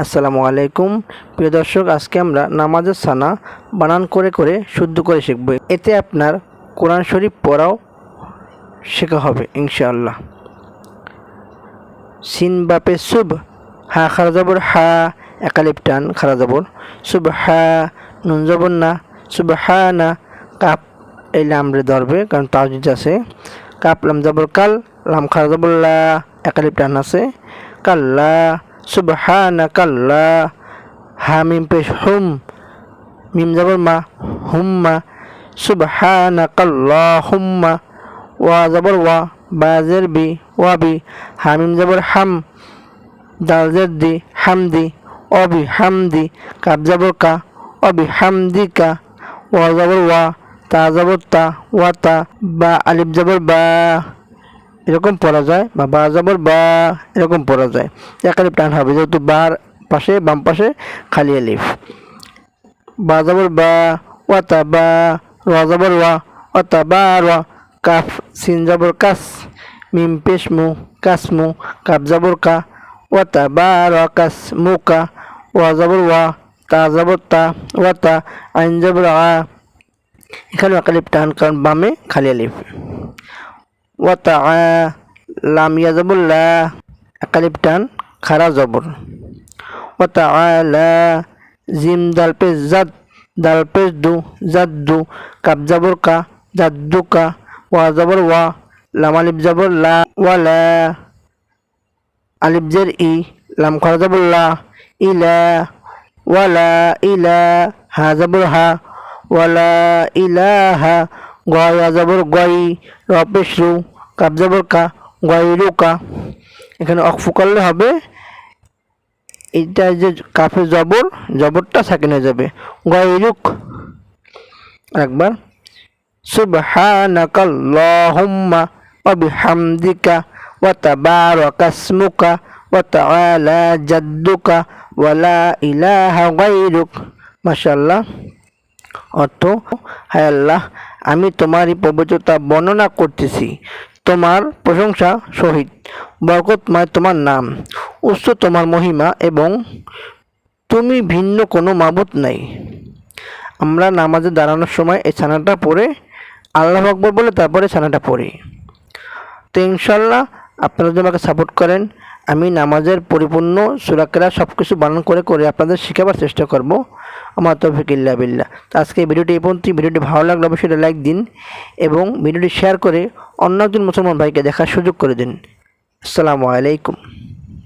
আসসালামু আলাইকুম প্রিয় দর্শক, আজকে আমরা নামাজের সানা বানান করে করে শুদ্ধ করে শিখব। এতে আপনার কোরআন শরীফ পড়াও শেখা হবে ইনশাআল্লাহ। সিন বাপে সুব, হা খারা জবর হা, একালিপ টান খারা জবর, সুব হা, নুন জবর না, সুব হা না, কাপ এই লামরে ধরবে কারণ তাওজিদ আছে। কাপ লাম জবর কাল, লাম খারা জবর লা, একালিপ টান আছে, কাল্লা, সুবহানাকাল্লাহ। হা মিম পেশ হুম, মিম জবর মা, হুম্মা, সুবহানাকাল্লাহুম্মা। ওয়া জবর ওয়া, বা জের বি, ওয়া বি, হা মিম জবর হাম, দাল জের দি, হামদি, অবি হামদি, কাব জবর কা, অবি হামদিকা। ওয়া জবর ওয়া, তা জবর তা, ওয়া তা, বা আলিফ জবর বা, এরকম পড়া যায়, বা বা জবর বা, এরকম পড়া যায়। একালিপ টান হবে যেহেতু বার পাশে বাম পাশে খালি আলিফ। বা জবর বা, ওয়াতা বা, ওয়া জবর ওয়া, ওয়াতা বা ওয়া। কাফ সিন জবর কাস, মিম পেশ মু, কাসমু, কাপ জবর কা, ওয়াতা বা ওয়া কাস মুকা। ওয়া জবর ওয়া, তা জবর তা, ওয়াতা, আইন জবর আ, এখানে একালিপ টান কারণ বামে খালি আলিফ। ওয়াতা আ, লাম ইয়া জবর লা, একালিপ টান খারা জবর। ওয়াতা আলা, জিম দাল পেশ জাদ, দাল পেশ দু, জাদ্দু, কাপ জবর কা, জাদ্দুকা। ওয়া জবর ওয়া, লাম আলিফ জবর লা, ওয়ালা, আলিফ জের ই, লাম খারা জবর লা, ইলা, ওয়ালা ইলা, হা জবর হা, ওয়ালা ইলাহা। গয়া জবর গই, র পেশ রু, কাপ জবর কা, গয়রুকা। এখানে অক্ফ করলে হবে, এটা যে কাফে জবর, জবরটা সাকিন হয়ে যাবে, গয়রুক। একবার, সুবহানাকাল্লাহুম্মা ওয়া বিহামদিকা ওয়া তাবারাকা ইসমুকা ওয়া তাআলা জাদ্দুকা ওয়া লা ইলাহা গায়রুক। মাশাআল্লাহ। অর্থ, হায় আল্লাহ, আমি তোমারই পবিত্রতা বর্ণনা করতেছি, তোমার প্রশংসা সহিত, বরকতময় তোমার নাম, উচ্চ তোমার মহিমা এবং তুমি ভিন্ন কোনো মাবুদ নাই। আমরা নামাজে দাঁড়ানোর সময় এই ছানাটা পড়ে আল্লাহু আকবার বলে তারপরে ছানাটা পড়ি। তো ইনশাল্লাহ আপনারা যদি আমাকে সাপোর্ট করেন, আমি নামাজের পরিপূর্ণ সূরা কিরাত সব কিছু বানান করে করে আপনাদের শেখাবার চেষ্টা করব। আমার তৌফিক ইল্লা বিল্লাহ। তো আজকে ভিডিওটি এই পর্যন্ত। ভিডিওটি ভালো লাগলে অবশ্যই লাইক দিন এবং ভিডিওটি শেয়ার করে অন্য একজন মুসলমান ভাইকে দেখার সুযোগ করে দিন। আসসালামু আলাইকুম।